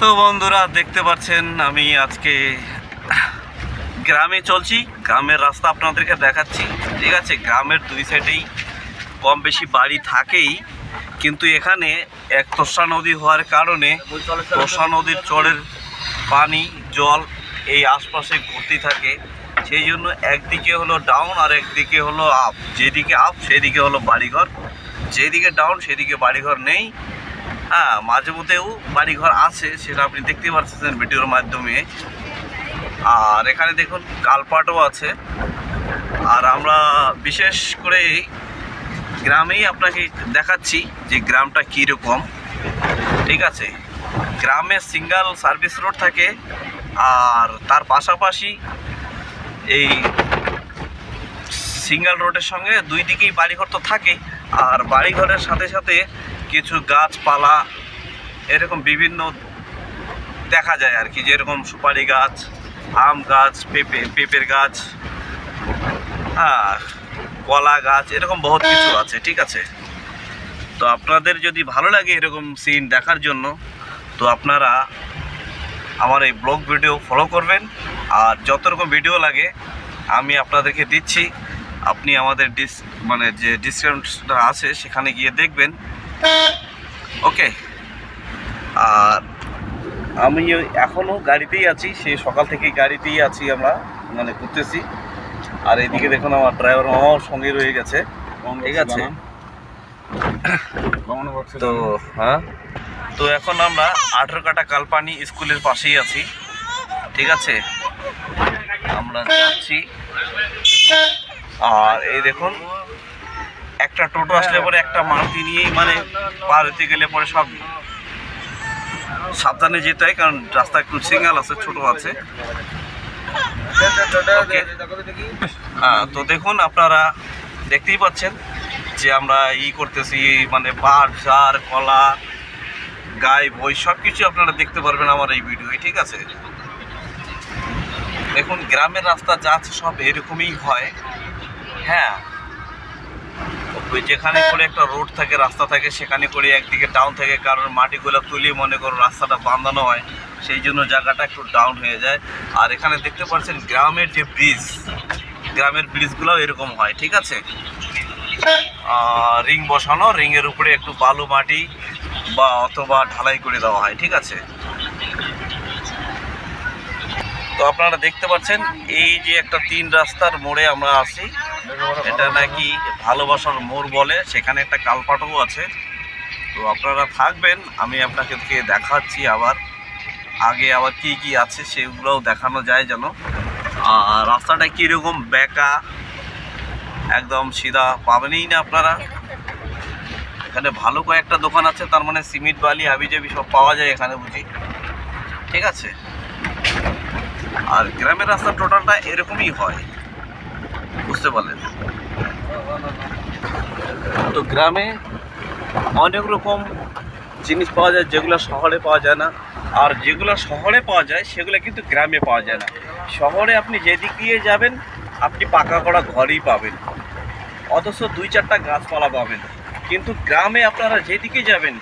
তো বন্ধুরা দেখতে পাচ্ছেন আমি আজকে গ্রামে চলছি, গ্রামের রাস্তা আপনাদেরকে দেখাচ্ছি। ঠিক আছে, গ্রামের দুই সাইডেই কম বেশি বাড়ি থাকেই, কিন্তু এখানে এক তোষা নদী হওয়ার কারণে তোষা নদীর চরের পানি জল এই আশপাশে ঘুরতে থাকে। সেই জন্য একদিকে হলো ডাউন আর একদিকে হলো আপ। যেদিকে আপ সেদিকে হলো বাড়িঘর, যেদিকে ডাউন সেদিকে বাড়িঘর নেই। হ্যাঁ, মাঝে মধ্যেও বাড়িঘর আছে, সেটা আপনি দেখতে পাচ্ছেন ভিডিওর মাধ্যমে। আর এখানে দেখুন কালপাটও আছে। আর আমরা বিশেষ করে গ্রামেই আপনাকে দেখাচ্ছি যে গ্রামটা কীরকম। ঠিক আছে, গ্রামে সিঙ্গেল সার্ভিস রোড থাকে, আর তার পাশাপাশি এই সিঙ্গেল রোডের সঙ্গে দুই দিকেই বাড়িঘর তো থাকে, আর বাড়িঘরের সাথে সাথে কিছু গাছপালা এরকম বিভিন্ন দেখা যায় আর কি, যেরকম সুপারি গাছ, আম গাছ, পেঁপের গাছ, আর কলা গাছ, এরকম বহুত কিছু আছে। ঠিক আছে, তো আপনাদের যদি ভালো লাগে এরকম সিন দেখার জন্য, তো আপনারা আমার এই ব্লগ ভিডিও ফলো করবেন। আর যত রকম ভিডিও লাগে আমি আপনাদেরকে দিচ্ছি, আপনি আমাদের যে ডিসকাউন্টটা আছে সেখানে গিয়ে দেখবেন। ওকে, আর আমি এখনও গাড়িতেই আছি, সেই সকাল থেকেই গাড়িতেই আছি, আমরা ঘুরতেছি। আর এইদিকে দেখুন আমার ড্রাইভার আমার সঙ্গে রয়ে গেছে। ঠিক আছে, তো হ্যাঁ, তো এখন আমরা 18 কাটা কালপানি স্কুলের পাশেই আছি। ঠিক আছে, আমরা যাচ্ছি। আর এই দেখুন একটা টোটো আসলে পরে একটা মারুতি নিয়েই পার হতে গেলে পরে সব সাবধানে যেতে হয়, কারণ রাস্তা একটু সিঙ্গেল আছে, ছোট আছে। তো দেখুন আপনারা দেখতেই পাচ্ছেন যে আমরা করতেছি, পাট ঝাড় কলা গাই বই সব কিছু আপনারা দেখতে পারবেন আমার এই ভিডিওয়ে। ঠিক আছে, দেখুন গ্রামের রাস্তা যা আছে সব এরকমই হয়। হ্যাঁ, যেখানে করে একটা রোড থাকে, রাস্তা থাকে, সেখানে করে একদিকে ডাউন থাকে, কারণ মাটিগুলো তুলে মনে করো রাস্তাটা বাঁধানো হয়, সেই জন্য জায়গাটা একটু ডাউন হয়ে যায়। আর এখানে দেখতে পাচ্ছেন গ্রামের যে গ্রামের ব্রিজগুলোও এরকম হয়। ঠিক আছে, রিং বসানো, রিংয়ের উপরে একটু বালু মাটি বা অথবা ঢালাই করে দেওয়া হয়। ঠিক আছে, তো আপনারা দেখতে পাচ্ছেন এই যে একটা 3 রাস্তার মোড়ে আমরা আছি, এটা নাকি ভালোবাসার মোড় বলে, সেখানে একটা কালপাটও আছে। তো আপনারা থাকবেন, আমি আপনাকে দেখাচ্ছি আগে আবার কি আছে সেগুলোও দেখানো যায় যেন। আর রাস্তাটা কীরকম বেঁকা, একদম সিধা পাবেনই না আপনারা। এখানে ভালো কয়েকটা দোকান আছে, তার সিমেন্ট বালি হাবিজাবি সব পাওয়া যায় এখানে বুঝি। ঠিক আছে, আর গ্রামের রাস্তা টোটালটা এরকমই হয়, বুঝতে পারলেন। তো গ্রামে অনেক রকম জিনিস পাওয়া যায় যেগুলো শহরে পাওয়া যায় না, আর যেগুলো শহরে পাওয়া যায় সেগুলো কিন্তু গ্রামে পাওয়া যায় না। শহরে আপনি যেদিক দিয়ে যাবেন আপনি পাকা করা ঘরই পাবেন, অথচ 2-4টা গাছপালা পাবেন। কিন্তু গ্রামে আপনারা যেদিকে যাবেন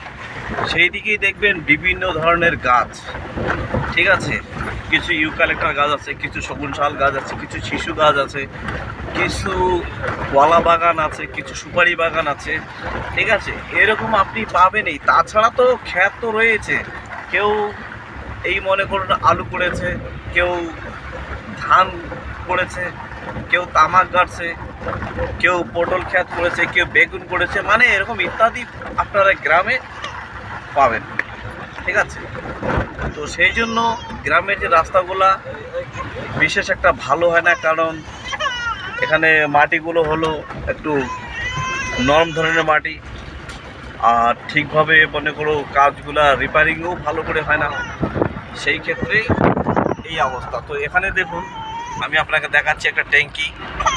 সেই দিকেই দেখবেন বিভিন্ন ধরনের গাছ। ঠিক আছে, কিছু ইউক্যালিপটাস গাছ আছে, কিছু শগুন শাল গাছ আছে, কিছু শিশু গাছ আছে, কিছু কলা বাগান আছে, কিছু সুপারি বাগান আছে। ঠিক আছে, এরকম আপনি পাবেনই। তাছাড়া তো ক্ষেত তো রয়েছে, কেউ এই মনে করুন আলু করেছে, কেউ ধান করেছে, কেউ তামাক গাড়ছে, কেউ পটল ক্ষেত করেছে, কেউ বেগুন করেছে, এরকম ইত্যাদি আপনারা গ্রামে পাবেন। ঠিক আছে, তো সেই জন্য গ্রামের যে রাস্তাগুলা বিশেষ একটা ভালো হয় না, কারণ এখানে মাটিগুলো হলো একটু নরম ধরনের মাটি, আর ঠিকভাবে মনে করো কাজগুলা রিপেয়ারিংও ভালো করে হয় না, সেই ক্ষেত্রেই এই অবস্থা। তো এখানে দেখুন আমি আপনাকে দেখাচ্ছি একটা ট্যাঙ্কি,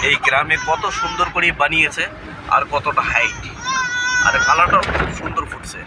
এই গ্রামে কত সুন্দর করে বানিয়েছে আর কতটা হাইট, আর কালারটাও খুব সুন্দর ফুটছে।